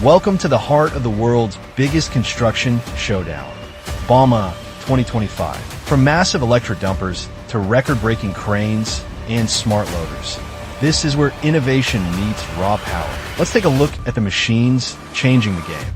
Welcome to the heart of the world's biggest construction showdown, BAUMA 2025. From massive electric dumpers to record-breaking cranes and smart loaders, this is where innovation meets raw power. Let's take a look at the machines changing the game.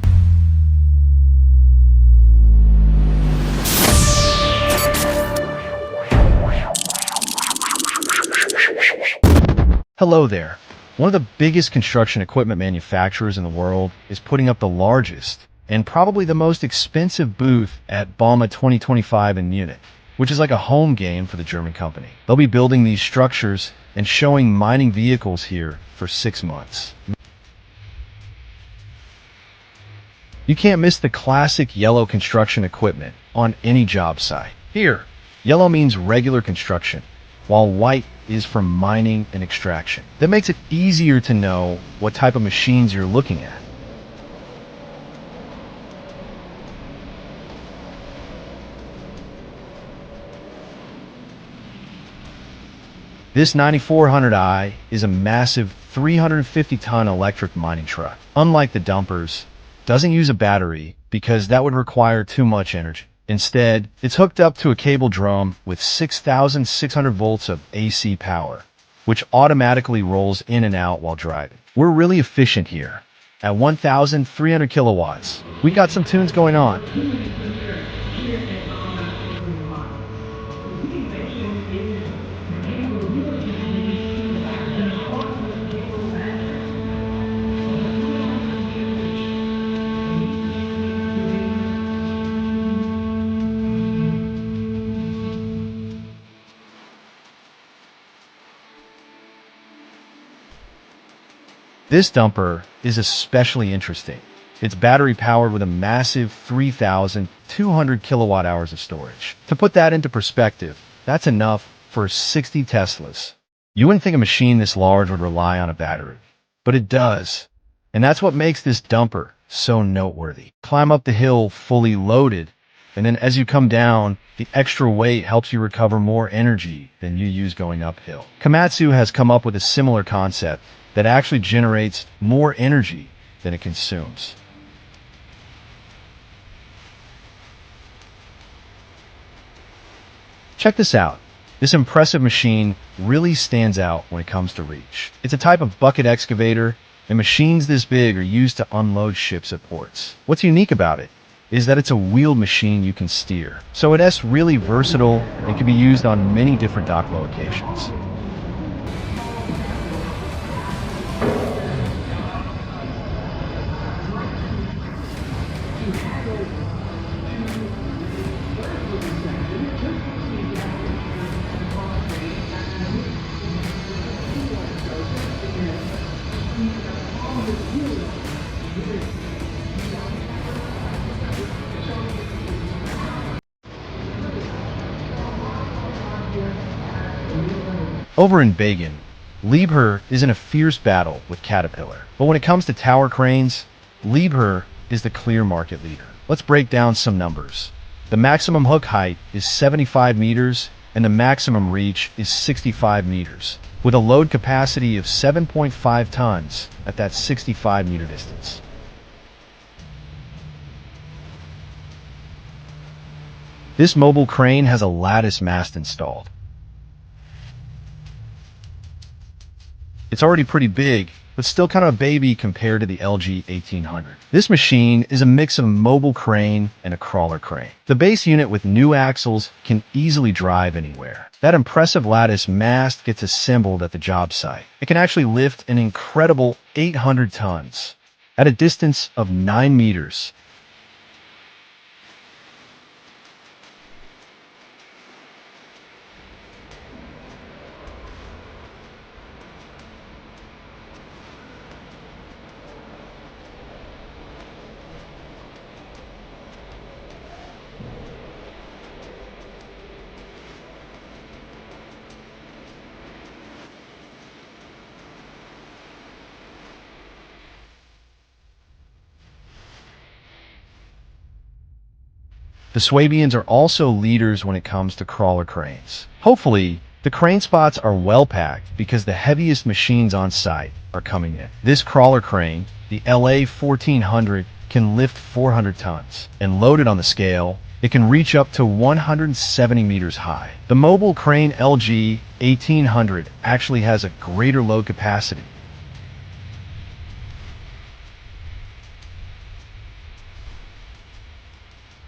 Hello there. One of the biggest construction equipment manufacturers in the world is putting up the largest and probably the most expensive booth at BAUMA 2025 in Munich, which is like a home game for the German company. They'll be building these structures and showing mining vehicles here for 6 months. You can't miss the classic yellow construction equipment on any job site. Here, yellow means regular construction, while white is for mining and extraction. That makes it easier to know what type of machines you're looking at. This 9400i is a massive 350-ton electric mining truck. Unlike the dumpers, it doesn't use a battery because that would require too much energy. Instead, it's hooked up to a cable drum with 6,600 volts of AC power, which automatically rolls in and out while driving. We're really efficient here. At 1,300 kilowatts, we got some tunes going on. This dumper is especially interesting. It's battery powered with a massive 3,200 kilowatt hours of storage. To put that into perspective, that's enough for 60 Teslas. You wouldn't think a machine this large would rely on a battery, but it does. And that's what makes this dumper so noteworthy. Climb up the hill fully loaded, and then as you come down, the extra weight helps you recover more energy than you use going uphill. Komatsu has come up with a similar concept that actually generates more energy than it consumes. Check this out. This impressive machine really stands out when it comes to reach. It's a type of bucket excavator, and machines this big are used to unload ships at ports. What's unique about it is that it's a wheeled machine you can steer. So it's really versatile and can be used on many different dock locations. Over in Bagan, Liebherr is in a fierce battle with Caterpillar. But when it comes to tower cranes, Liebherr is the clear market leader. Let's break down some numbers. The maximum hook height is 75 meters and the maximum reach is 65 meters, with a load capacity of 7.5 tons at that 65-meter distance. This mobile crane has a lattice mast installed. It's already pretty big, but still kind of a baby compared to the LG 1800. This machine is a mix of a mobile crane and a crawler crane. The base unit with new axles can easily drive anywhere. That impressive lattice mast gets assembled at the job site. It can actually lift an incredible 800 tons at a distance of 9 meters. The Swabians are also leaders when it comes to crawler cranes. Hopefully, The crane spots are well packed because the heaviest machines on site are coming in. This crawler crane, the LA 1400, can lift 400 tons, and loaded on the scale, it can reach up to 170 meters high. The mobile crane LG 1800 actually has a greater load capacity.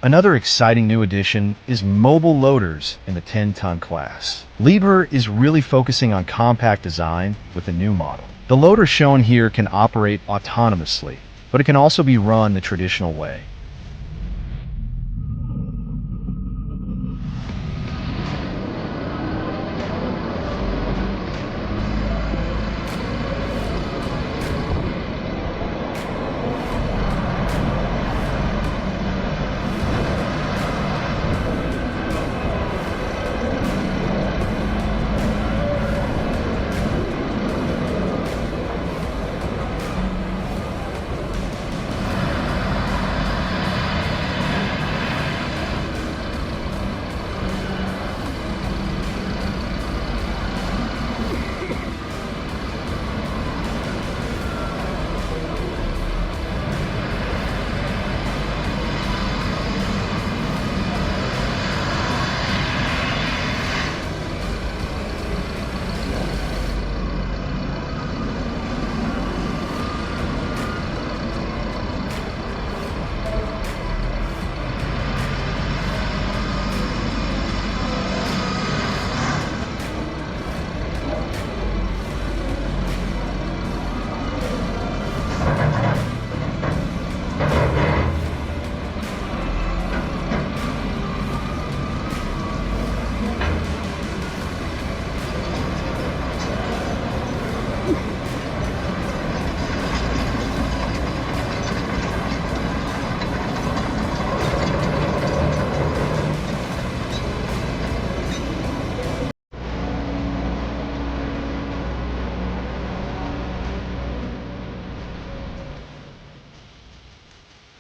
Another exciting new addition is mobile loaders in the 10-ton class. Liebherr is really focusing on compact design with the new model. The loader shown here can operate autonomously, but it can also be run the traditional way.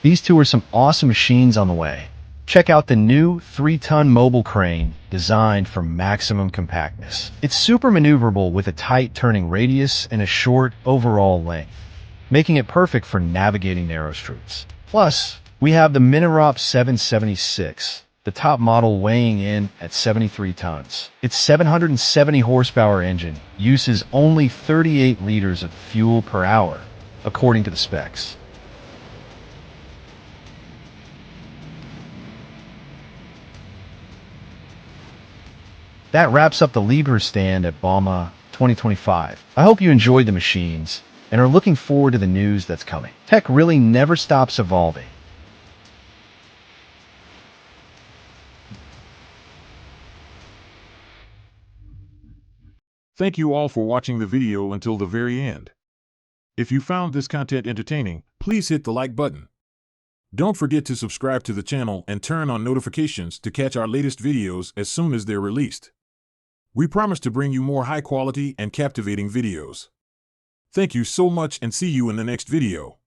These two are some awesome machines on the way. Check out the new 3-ton mobile crane designed for maximum compactness. It's super maneuverable with a tight turning radius and a short overall length, making it perfect for navigating narrow streets. Plus, we have the Minirop 776, the top model weighing in at 73 tons. Its 770 horsepower engine uses only 38 liters of fuel per hour, according to the specs. That wraps up the Liebherr stand at BAUMA 2025. I hope you enjoyed the machines and are looking forward to the news that's coming. Tech really never stops evolving. Thank you all for watching the video until the very end. If you found this content entertaining, please hit the like button. Don't forget to subscribe to the channel and turn on notifications to catch our latest videos as soon as they're released. We promise to bring you more high quality and captivating videos. Thank you so much and see you in the next video.